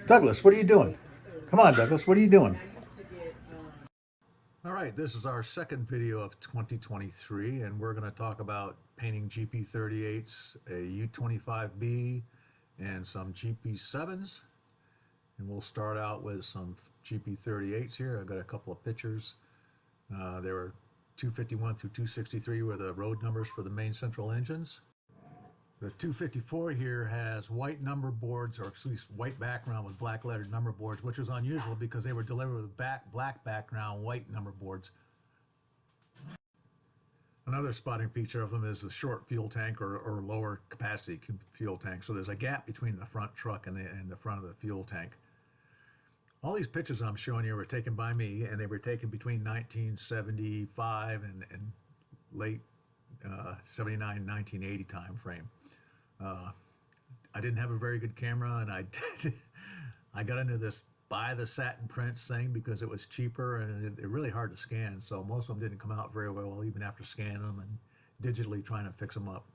Douglas, what are you doing? Come on, Douglas, what are you doing? All right, this is our second video of 2023, and we're going to talk about painting GP38s, a U25B, and some GP7s. And we'll start out with some GP38s here. I've got a couple of pictures. There were 251 through 263 were the road numbers for the Maine Central engines. The 254 here has white number boards, or at least white background with black lettered number boards, which was unusual because they were delivered with black background, white number boards. Another spotting feature of them is the short fuel tank or lower capacity fuel tank. So there's a gap between the front truck and the front of the fuel tank. All these pictures I'm showing you were taken by me, and they were taken between 1975 and late 79, 1980 time frame. I didn't have a very good camera, and I got into this buy the satin prints thing because it was cheaper and they're really hard to scan. So most of them didn't come out very well, even after scanning them and digitally trying to fix them up.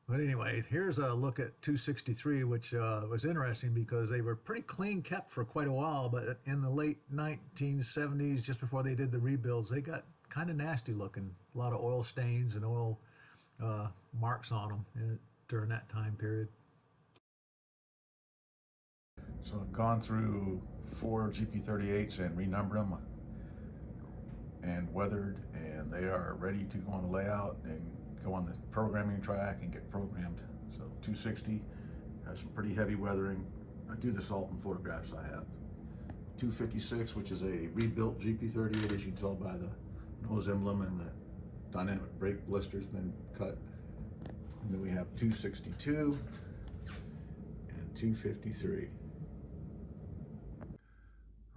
But anyway, here's a look at 263, which was interesting because they were pretty clean kept for quite a while, but in the late 1970s, just before they did the rebuilds, they got kind of nasty looking. A lot of oil stains and oil marks on them during that time period. So I've gone through 4 GP38s and renumbered them and weathered, and they are ready to go on the layout and go on the programming track and get programmed. So 260 has some pretty heavy weathering. I do this all from photographs I have. 256, which is a rebuilt GP38, as you can tell by the nose emblem and the dynamic brake blister's been cut. And then we have 262 and 253.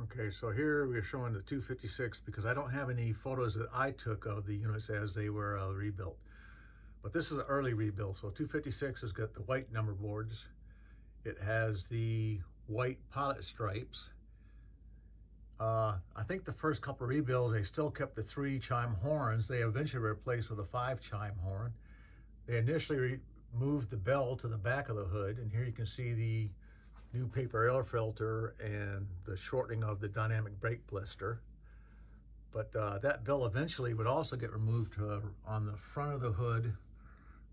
Okay, so here we're showing the 256 because I don't have any photos that I took of the units as they were rebuilt. But this is an early rebuild. So 256 has got the white number boards. It has the white pilot stripes. I think the first couple of rebuilds, they still kept the 3 chime horns. They eventually were replaced with a 5 chime horn. They initially moved the bell to the back of the hood, and here you can see the new paper air filter and the shortening of the dynamic brake blister. But that bell eventually would also get removed on the front of the hood,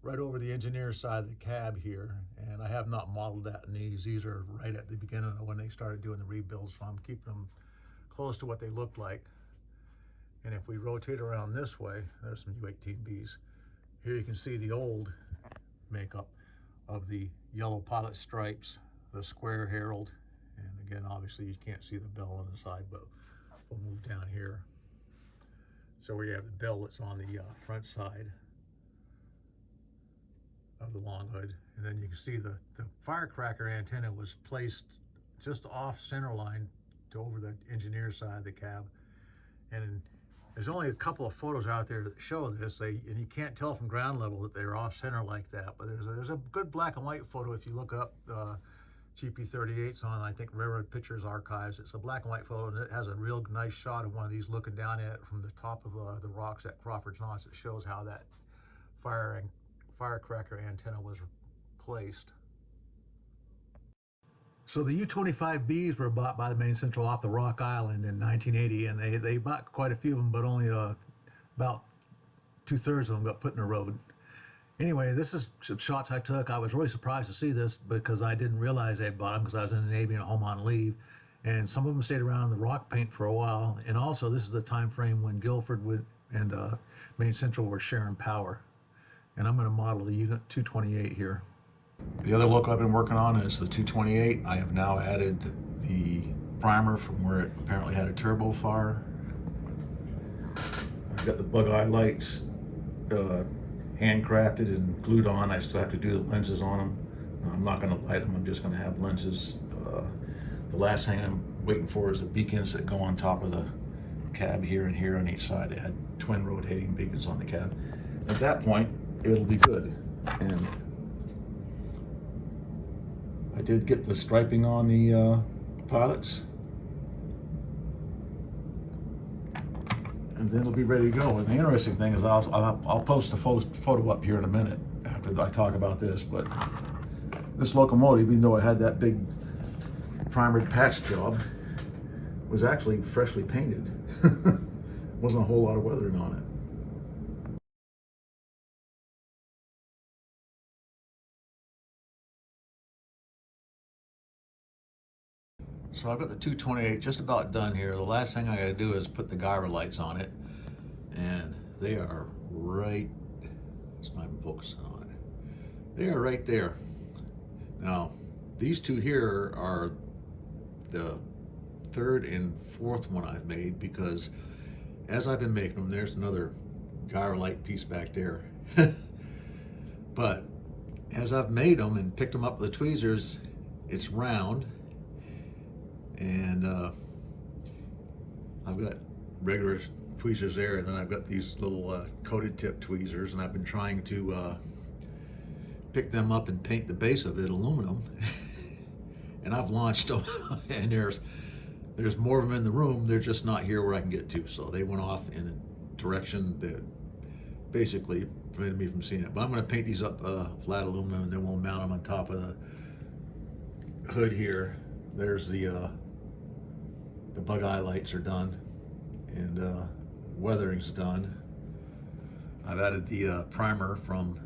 right over the engineer's side of the cab here. And I have not modeled that in these. These are right at the beginning of when they started doing the rebuilds, so I'm keeping them close to what they looked like. And if we rotate around this way, there's some U18Bs. Here you can see the old makeup of the yellow pilot stripes, the square herald, and again, obviously you can't see the bell on the side, but we'll move down here. So we have the bell that's on the front side of the long hood, and then you can see the firecracker antenna was placed just off center line to over the engineer's side of the cab. And there's only a couple of photos out there that show this, and you can't tell from ground level that they're off center like that, but there's a good black and white photo if you look up GP38s on, I think, Railroad Pictures Archives. It's a black and white photo, and it has a real nice shot of one of these looking down at it from the top of the rocks at Crawford's Notch. It shows how that firecracker antenna was placed. So the U25Bs were bought by the Maine Central off the Rock Island in 1980, and they bought quite a few of them, but only about 2/3 of them got put in the road. Anyway, this is some shots I took. I was really surprised to see this because I didn't realize they'd bought them because I was in the Navy and home on leave. And some of them stayed around in the rock paint for a while. And also, this is the time frame when Guilford and Maine Central were sharing power. And I'm going to model the unit 228 here. The other look I've been working on is the 228. I have now added the primer from where it apparently had a turbo fire. I've got the bug eye lights handcrafted and glued on. I still have to do the lenses on them. I'm not going to light them. I'm just going to have lenses. The last thing I'm waiting for is the beacons that go on top of the cab here and here on each side. It had twin rotating beacons on the cab. At that point, it'll be good. And I did get the striping on the pilots, and then it'll be ready to go. And the interesting thing is I'll post a photo up here in a minute after I talk about this, but this locomotive, even though it had that big primered patch job was actually freshly painted. Wasn't a whole lot of weathering on it. So I've got the 228 just about done here. The last thing I gotta do is put the gyro lights on it, and they are right, it's not even focusing on it. They are right there. Now, these two here are the third and fourth one I've made, because as I've been making them, there's another gyro light piece back there. But as I've made them and picked them up with the tweezers, it's round, and I've got regular tweezers there, and then I've got these little coated tip tweezers, and I've been trying to pick them up and paint the base of it aluminum. And I've launched them, and there's more of them in the room. They're just not here where I can get to, so they went off in a direction that basically prevented me from seeing it. But I'm going to paint these up flat aluminum, and then we'll mount them on top of the hood here. There's the bug eye lights are done, and weathering's done. I've added the primer from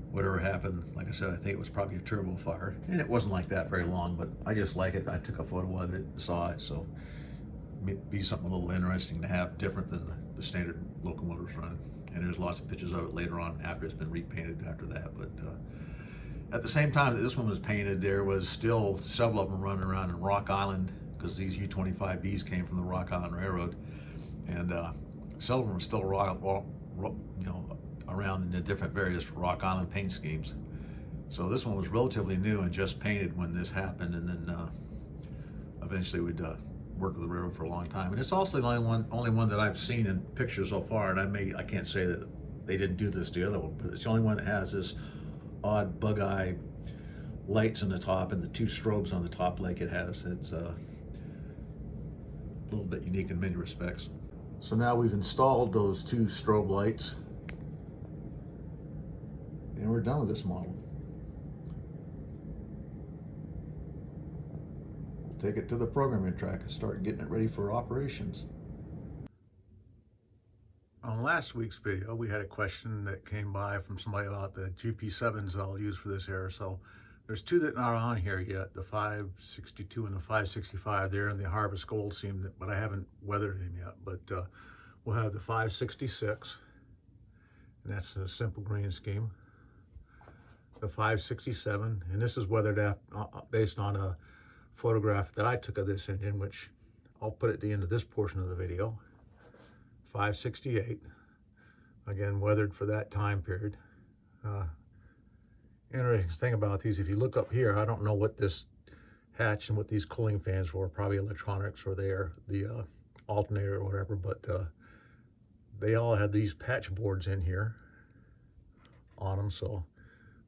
whatever happened. Like I said, I think it was probably a turbo fire, and it wasn't like that very long, but I just like it. I took a photo of it, saw it, so it'd be something a little interesting to have, different than the standard Locomotives run. And there's lots of pictures of it later on after it's been repainted after that. But at the same time that this one was painted, there was still several of them running around in Rock Island, because these U-25Bs came from the Rock Island Railroad, and several of them were still around in the different various Rock Island paint schemes. So this one was relatively new and just painted when this happened, and then eventually we'd work with the railroad for a long time. And it's also the only one that I've seen in pictures so far, and I can't say that they didn't do this to the other one, but it's the only one that has this odd bug eye lights on the top and the two strobes on the top like it has. It's a little bit unique in many respects. So now we've installed those two strobe lights, and we're done with this model. We'll take it to the programming track and start getting it ready for operations. On last week's video, we had a question that came by from somebody about the GP7s I'll use for this era. So there's two that aren't on here yet, the 562 and the 565. They're in the Harvest Gold seam, but I haven't weathered them yet. But we'll have the 566, and that's a simple green scheme. The 567, and this is weathered based on a photograph that I took of this engine, which I'll put at the end of this portion of the video. 568, again weathered for that time period. Interesting thing about these, if you look up here, I don't know what this hatch and what these cooling fans were, probably electronics or the alternator or whatever, but they all had these patch boards in here on them, so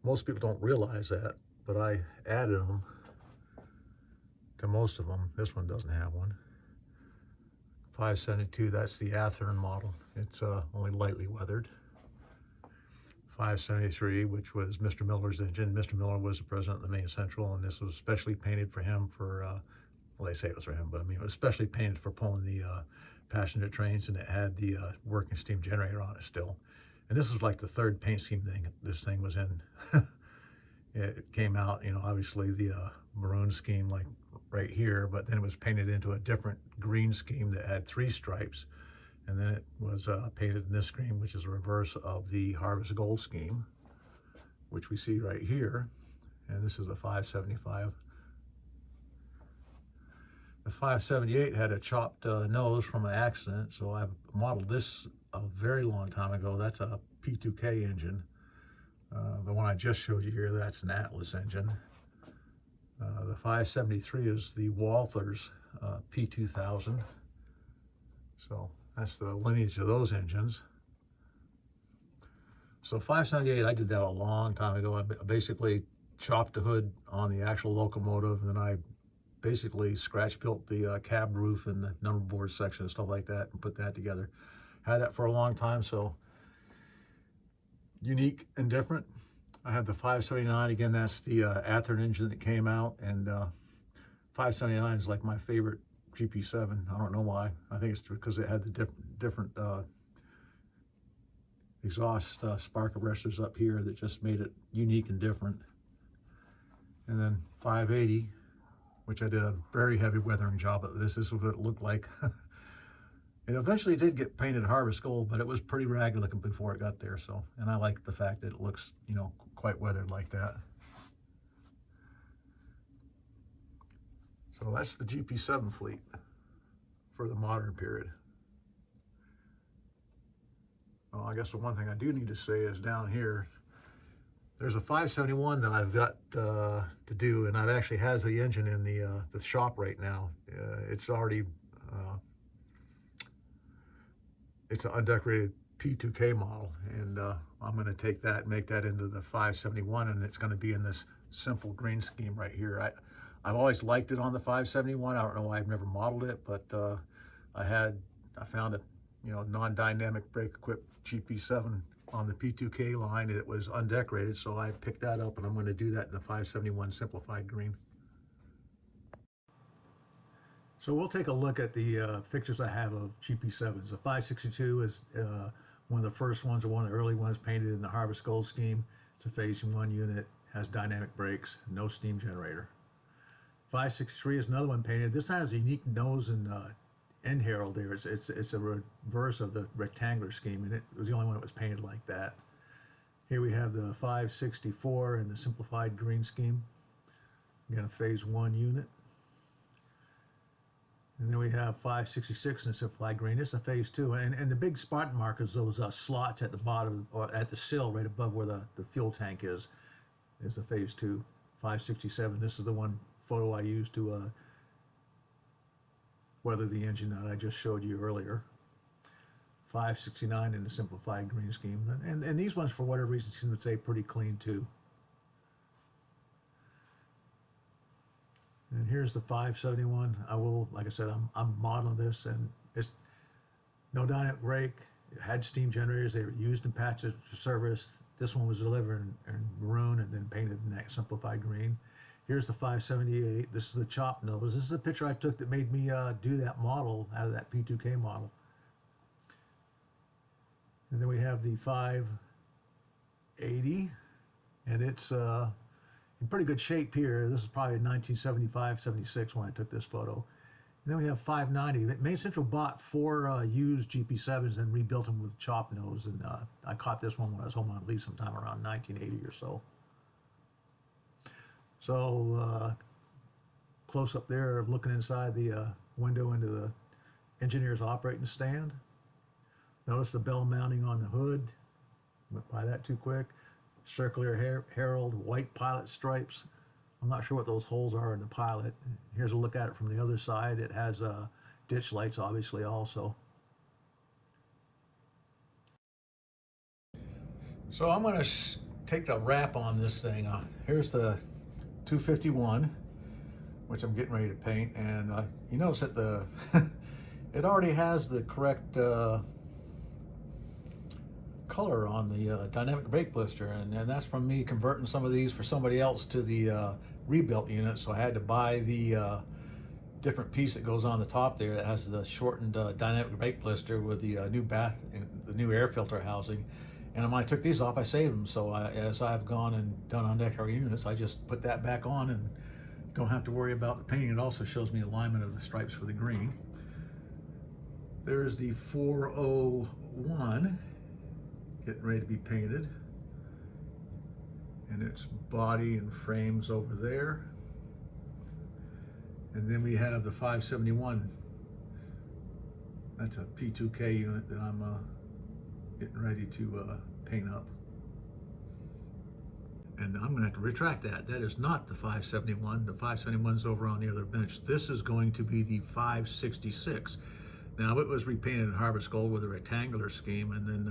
most people don't realize that, but I added them to most of them. This one doesn't have one. 572, that's the Athearn model. It's only lightly weathered. 573, which was Mr. Miller's engine. Mr. Miller was the president of the Maine Central, and this was specially painted for him for, well, they say it was for him, but I mean, it was specially painted for pulling the passenger trains, and it had the working steam generator on it still. And this is like the third paint scheme thing this thing was in. It came out, obviously the maroon scheme like right here, but then it was painted into a different green scheme that had three stripes, and then it was painted in this scheme, which is a reverse of the Harvest Gold scheme, which we see right here. And this is the 575. The 578 had a chopped nose from an accident, so I've modeled this a very long time ago. That's a P2K engine. The one I just showed you here, that's an Atlas engine. The 573 is the Walther's P2000. So that's the lineage of those engines. So 578, I did that a long time ago. I basically chopped the hood on the actual locomotive, and then I basically scratch built the cab roof and the number board section and stuff like that, and put that together. Had that for a long time, so unique and different. I have the 579, again, that's the Athearn engine that came out, and 579 is like my favorite GP7. I don't know why. I think it's because it had the different exhaust spark arresters up here that just made it unique and different. And then 580, which I did a very heavy weathering job of this. This is what it looked like. It eventually did get painted harvest gold, but it was pretty ragged looking before it got there. So, and I like the fact that it looks, you know, quite weathered like that. So that's the GP7 fleet for the modern period. Well, I guess the one thing I do need to say is down here, there's a 571 that I've got to do, and I've actually has the engine in the shop right now. It's already it's an undecorated P2K model, and I'm going to take that and make that into the 571, and it's going to be in this simple green scheme right here. I've always liked it on the 571. I don't know why I've never modeled it, but I found a, you know, non-dynamic brake equipped GP7 on the P2K line. It was undecorated, so I picked that up, and I'm going to do that in the 571 simplified green. So we'll take a look at the pictures I have of GP7s. The 562 is one of the first ones, or one of the early ones, painted in the Harvest Gold scheme. It's a phase 1 unit, has dynamic brakes, no steam generator. 563 is another one painted. This has a unique nose and end herald there. It's a reverse of the rectangular scheme, and it was the only one that was painted like that. Here we have the 564 in the simplified green scheme. Again, a phase 1 unit. And then we have 566 in the simplified green. It's a phase 2. And the big Spartan markers, those slots at the bottom, or at the sill right above where the fuel tank is a phase 2. 567, this is the one photo I used to weather the engine that I just showed you earlier. 569 in the simplified green scheme. And these ones, for whatever reason, seem to stay pretty clean too. And here's the 571. I will, like I said, I'm modeling this, and it's no dynamic brake. It had steam generators. They were used in patches of service. This one was delivered in maroon and then painted in that simplified green. Here's the 578. This is the chop nose. This is a picture I took that made me do that model out of that P2K model. And then we have the 580, and it's in pretty good shape here. This is probably 1975, 76 when I took this photo. And then we have 590. Maine Central bought 4 used GP7s and rebuilt them with chop nose, and I caught this one when I was home on leave sometime around 1980 or so. So close up there, looking inside the window into the engineer's operating stand. Notice the bell mounting on the hood. Went by that too quick. Circular herald, white pilot stripes. I'm not sure what those holes are in the pilot. Here's a look at it from the other side. It has ditch lights, obviously, also. So I'm going to take the wrap on this thing. Here's the 251, which I'm getting ready to paint, and you notice that the it already has the correct color on the dynamic brake blister, and that's from me converting some of these for somebody else to the rebuilt unit. So I had to buy the different piece that goes on the top there that has the shortened dynamic brake blister with the new bath and the new air filter housing. And when I took these off, I saved them. So as I've gone and done undecorated units, I just put that back on and don't have to worry about the painting. It also shows me alignment of the stripes for the green. There's the 401 getting ready to be painted, and its body and frames over there. And then we have the 571. That's a P2K unit that I'm getting ready to paint up. And I'm gonna have to retract that. That is not the 571. The 571's over on the other bench. This is going to be the 566. Now, it was repainted in Harvest Gold with a rectangular scheme, and then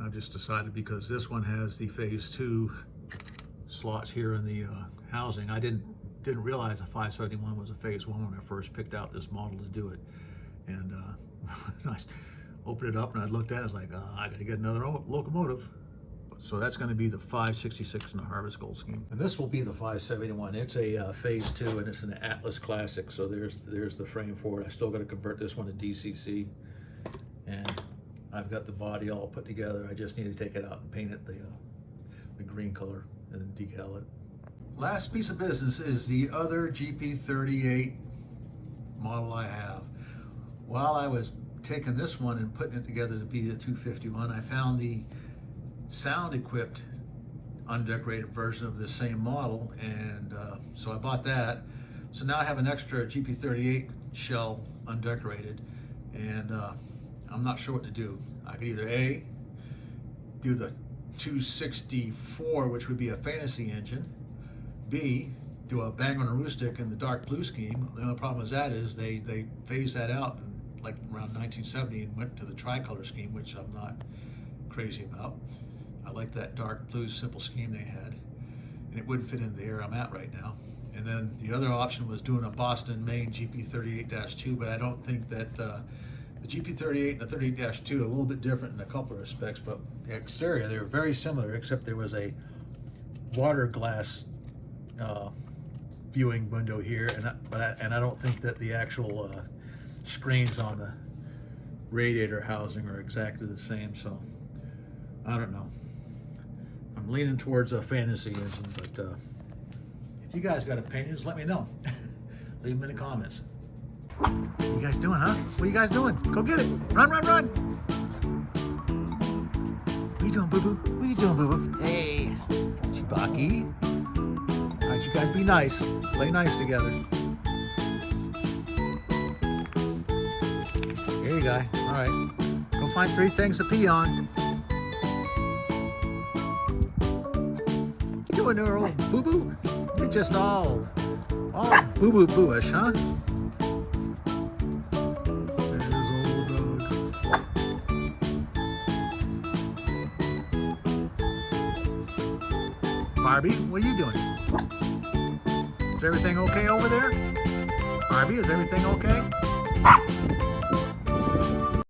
I've just decided, because this one has the phase 2 slots here in the housing. I didn't realize a 571 was a phase 1 when I first picked out this model to do it. And I opened it up and I looked at it, I was like, I gotta get another locomotive. So that's going to be the 566 in the Harvest Gold scheme. And this will be the 571. It's a phase 2 and it's an Atlas Classic. So there's the frame for it. I still got to convert this one to DCC. And I've got the body all put together. I just need to take it out and paint it the green color and then decal it. Last piece of business is the other GP38 model I have. While I was taking this one and putting it together to be the 251, I found the sound equipped undecorated version of the same model, and so I bought that. So now I have an extra GP38 shell undecorated, and I'm not sure what to do. I could either A, do the 264, which would be a fantasy engine, B, do a Bang on a Roostick in the dark blue scheme. The only problem with that is they phased that out in like around 1970 and went to the tricolor scheme, which I'm not crazy about. I like that dark blue simple scheme they had, and it wouldn't fit into the area I'm at right now. And then the other option was doing a Boston, Maine GP38-2, but I don't think that the GP38 and the 38-2 are a little bit different in a couple of respects, but the exterior, they were very similar, except there was a water glass viewing window here, and I don't think that the actual screens on the radiator housing are exactly the same, so I don't know. I'm leaning towards a fantasy engine, but if you guys got opinions, let me know. Leave them in the comments. What are you guys doing, huh? What are you guys doing? Go get it. Run, run, run. What are you doing, boo-boo? What are you doing, boo-boo? Hey, Chibaki. All right, you guys be nice. Play nice together. Here you go. All right. Go find 3 things to pee on. What you doing there, old boo-boo? You're just all boo-boo-boo-ish, huh? Barbie, what are you doing? Is everything okay over there? Barbie, is everything okay?